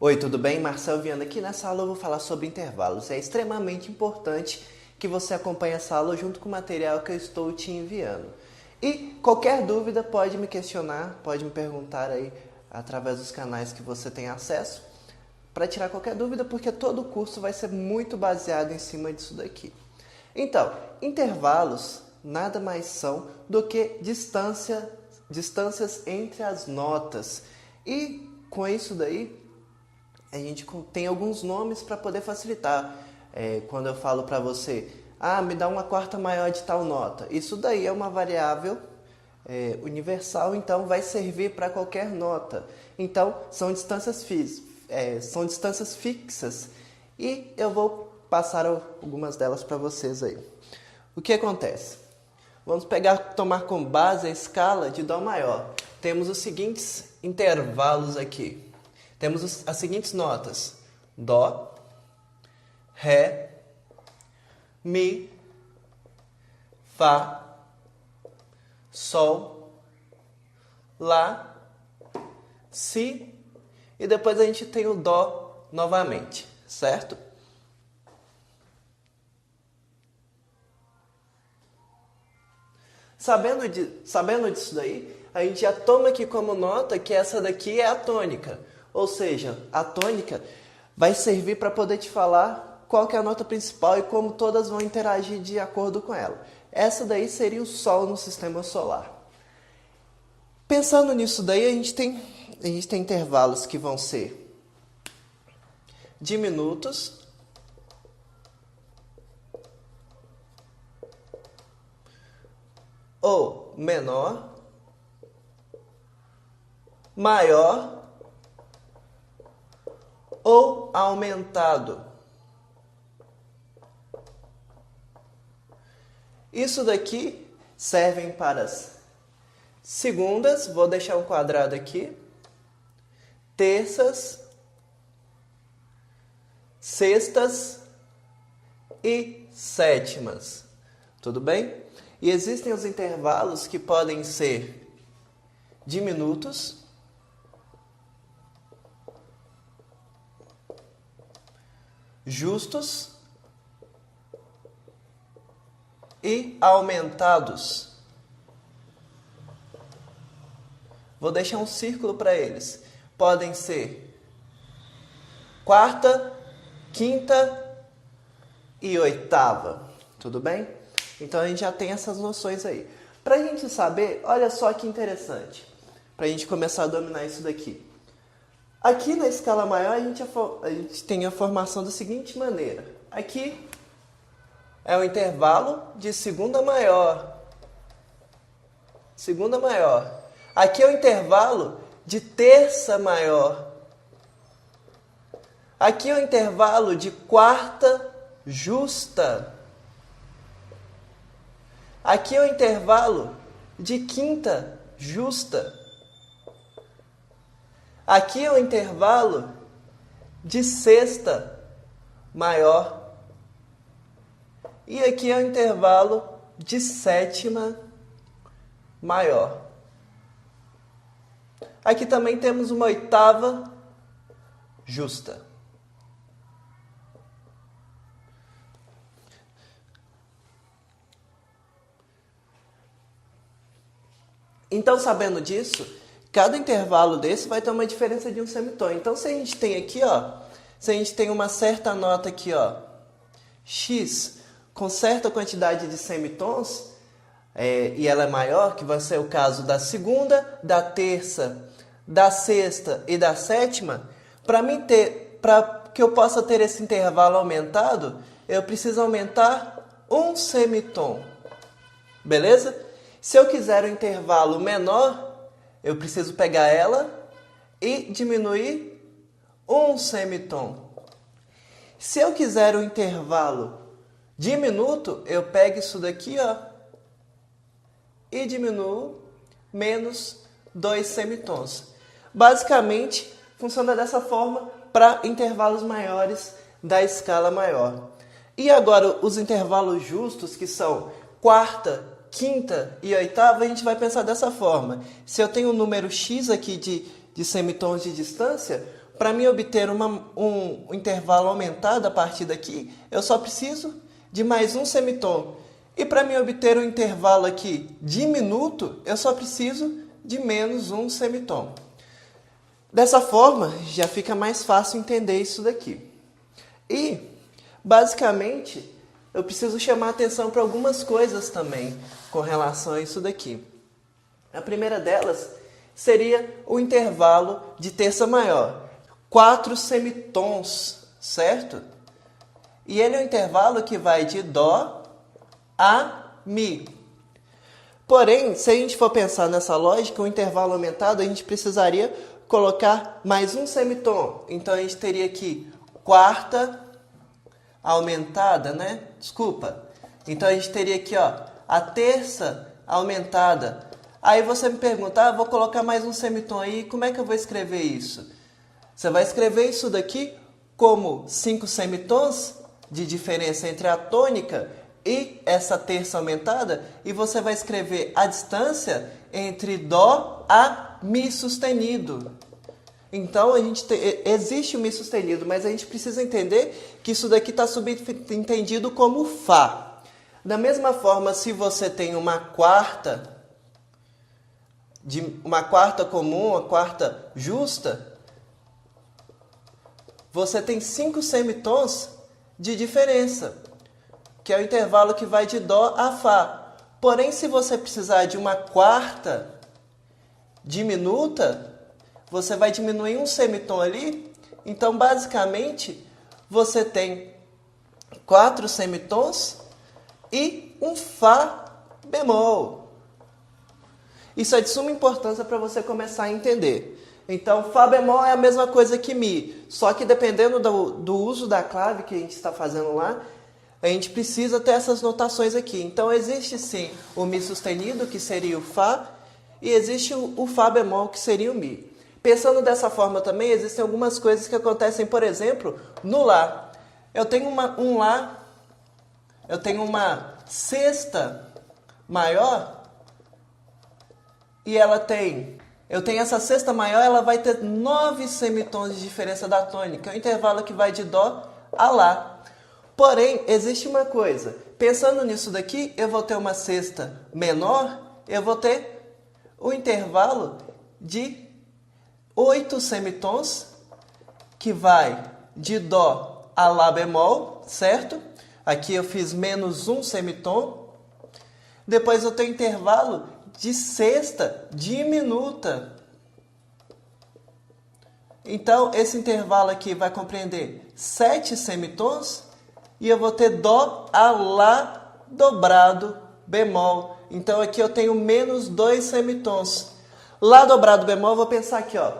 Oi, tudo bem? Marcel Viana aqui. Nessa aula eu vou falar sobre intervalos. É extremamente importante que você acompanhe essa aula junto com o material que eu estou te enviando. E qualquer dúvida pode me questionar, pode me perguntar aí através dos canais que você tem acesso para tirar qualquer dúvida, porque todo o curso vai ser muito baseado em cima disso daqui. Então, intervalos nada mais são do que distâncias entre as notas. E com isso daí, a gente tem alguns nomes para poder facilitar. Quando eu falo para você, me dá uma quarta maior de tal nota. Isso daí é uma variável universal, então vai servir para qualquer nota. Então, são distâncias fixas. E eu vou passar algumas delas para vocês aí. O que acontece? Vamos tomar como base a escala de Dó maior. Temos os seguintes intervalos aqui. Temos as seguintes notas: Dó, Ré, Mi, Fá, Sol, Lá, Si, e depois a gente tem o Dó novamente, certo? Sabendo disso daí, a gente já toma aqui como nota que essa daqui é a tônica. Ou seja, a tônica vai servir para poder te falar qual que é a nota principal e como todas vão interagir de acordo com ela. Essa daí seria o Sol no sistema solar. Pensando nisso daí, a gente tem intervalos que vão ser diminutos, ou menor, maior ou aumentado. Isso daqui servem para as segundas, vou deixar um quadrado aqui, terças, sextas e sétimas. Tudo bem? E existem os intervalos que podem ser diminutos, justos e aumentados. Vou deixar um círculo para eles. Podem ser quarta, quinta e oitava. Tudo bem? Então a gente já tem essas noções aí. Para a gente saber, olha só que interessante. Para a gente começar a dominar isso daqui. Aqui na escala maior a gente tem a formação da seguinte maneira. Aqui é o intervalo de segunda maior. Segunda maior. Aqui é o intervalo de terça maior. Aqui é o intervalo de quarta justa. Aqui é o intervalo de quinta justa. Aqui é o intervalo de sexta maior. E aqui é o intervalo de sétima maior. Aqui também temos uma oitava justa. Então, sabendo disso, cada intervalo desse vai ter uma diferença de um semitom. Então, se a gente tem aqui, se a gente tem uma certa nota aqui, X, com certa quantidade de semitons, e ela é maior, que vai ser o caso da segunda, da terça, da sexta e da sétima, para que eu possa ter esse intervalo aumentado, eu preciso aumentar um semitom. Beleza? Se eu quiser um intervalo menor, eu preciso pegar ela e diminuir um semitom. Se eu quiser um intervalo diminuto, eu pego isso daqui, e diminuo menos 2 semitons. Basicamente, funciona dessa forma para intervalos maiores da escala maior. E agora, os intervalos justos, que são quarta, quinta e oitava, a gente vai pensar dessa forma. Se eu tenho um número x aqui de semitons de distância, para mim obter um intervalo aumentado a partir daqui, eu só preciso de mais um semitom. E para mim obter um intervalo aqui diminuto, eu só preciso de menos um semitom. Dessa forma, já fica mais fácil entender isso daqui. E, basicamente, eu preciso chamar a atenção para algumas coisas também com relação a isso daqui. A primeira delas seria o intervalo de terça maior. 4 semitons, certo? E ele é um intervalo que vai de Dó a Mi. Porém, se a gente for pensar nessa lógica, o intervalo aumentado, a gente precisaria colocar mais um semitom. Então, a gente teria aqui quarta aumentada, né? Desculpa. Então, a gente teria aqui, ó, a terça aumentada. Aí você me pergunta, vou colocar mais um semitom aí, como é que eu vou escrever isso? Você vai escrever isso daqui como 5 semitons de diferença entre a tônica e essa terça aumentada, e você vai escrever a distância entre Dó a Mi sustenido. Então, existe o Mi sustenido, mas a gente precisa entender que isso daqui está subentendido como Fá. Da mesma forma, se você tem uma quarta comum, uma quarta justa, você tem 5 semitons de diferença, que é o intervalo que vai de Dó a Fá. Porém, se você precisar de uma quarta diminuta, você vai diminuir um semitom ali. Então, basicamente, você tem 4 semitons e um Fá bemol. Isso é de suma importância para você começar a entender. Então, Fá bemol é a mesma coisa que Mi, só que dependendo do uso da clave que a gente está fazendo lá, a gente precisa ter essas notações aqui. Então, existe sim o Mi sustenido, que seria o Fá, e existe o Fá bemol, que seria o Mi. Pensando dessa forma também, existem algumas coisas que acontecem, por exemplo, no Lá. Eu tenho uma sexta maior, e eu tenho essa sexta maior, ela vai ter 9 semitons de diferença da tônica, o intervalo que vai de Dó a Lá. Porém, existe uma coisa, pensando nisso daqui, eu vou ter uma sexta menor, eu vou ter o intervalo de 8 semitons, que vai de Dó a Lá bemol, certo? Aqui eu fiz menos um semitom. Depois eu tenho intervalo de sexta diminuta. Então, esse intervalo aqui vai compreender 7 semitons e eu vou ter Dó a Lá dobrado bemol. Então, aqui eu tenho menos 2 semitons. Lá dobrado bemol, eu vou pensar aqui, ó,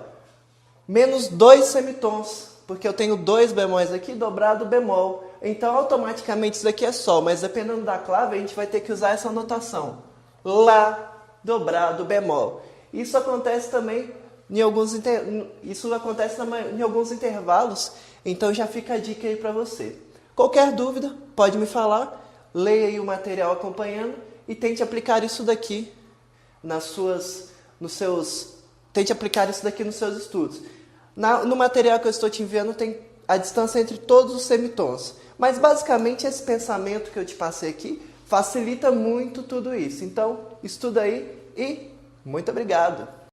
menos 2 semitons, porque eu tenho 2 bemóis aqui, dobrado bemol. Então, automaticamente, isso daqui é Sol, mas dependendo da clave, a gente vai ter que usar essa notação. Lá dobrado bemol. Isso acontece também em alguns intervalos, então já fica a dica aí para você. Qualquer dúvida, pode me falar, leia aí o material acompanhando e tente aplicar isso daqui tente aplicar isso daqui nos seus estudos. No material que eu estou te enviando tem a distância entre todos os semitons. Mas basicamente esse pensamento que eu te passei aqui facilita muito tudo isso. Então, estuda aí e muito obrigado!